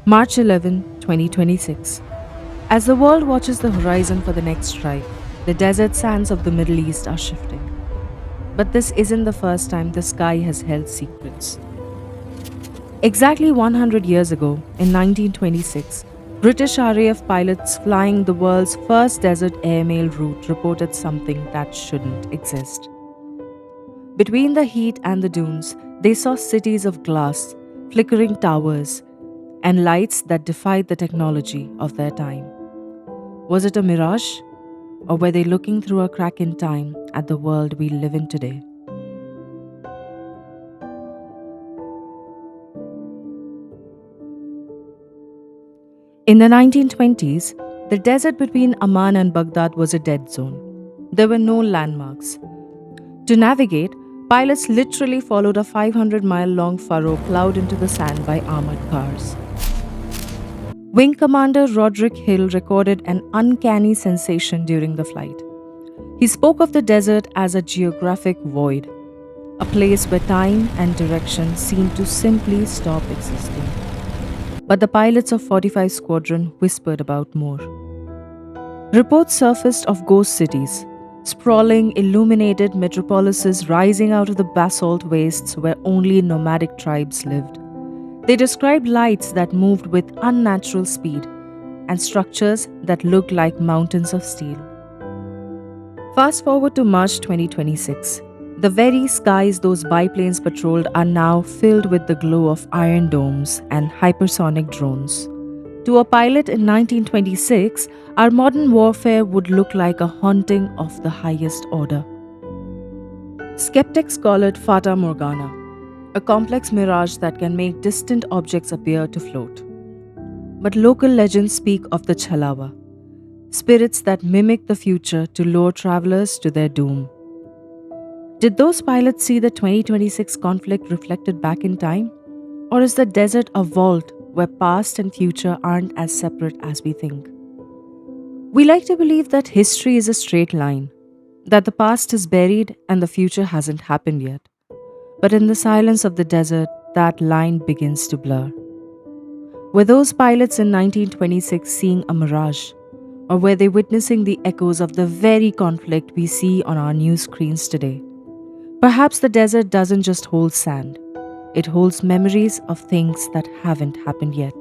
March 11, 2026. As the world watches the horizon for the next strike, the desert sands of the Middle East are shifting. But this isn't the first time the sky has held secrets. Exactly 100 years ago, in 1926, British RAF pilots flying the world's first desert airmail route reported something that shouldn't exist. Between the heat and the dunes, they saw cities of glass, flickering towers, and lights that defied the technology of their time. Was it a mirage? Or were they looking through a crack in time at the world we live in today? In the 1920s, the desert between Amman and Baghdad was a dead zone. There were no landmarks. To navigate, pilots literally followed a 500-mile long furrow plowed into the sand by armored cars. Wing Commander Roderic Hill recorded an uncanny sensation during the flight. He spoke of the desert as a geographic void, a place where time and direction seemed to simply stop existing. But the pilots of 45 Squadron whispered about more. Reports surfaced of ghost cities, sprawling, illuminated metropolises rising out of the basalt wastes where only nomadic tribes lived. They described lights that moved with unnatural speed and structures that looked like mountains of steel. Fast forward to March 2026. The very skies those biplanes patrolled are now filled with the glow of iron domes and hypersonic drones. To a pilot in 1926, our modern warfare would look like a haunting of the highest order. Skeptics call it Fata Morgana, a complex mirage that can make distant objects appear to float. But local legends speak of the Chalawa, spirits that mimic the future to lure travelers to their doom. Did those pilots see the 2026 conflict reflected back in time? Or is the desert a vault where past and future aren't as separate as we think? We like to believe that history is a straight line, that the past is buried and the future hasn't happened yet. But in the silence of the desert, that line begins to blur. Were those pilots in 1926 seeing a mirage? Or were they witnessing the echoes of the very conflict we see on our news screens today? Perhaps the desert doesn't just hold sand, it holds memories of things that haven't happened yet.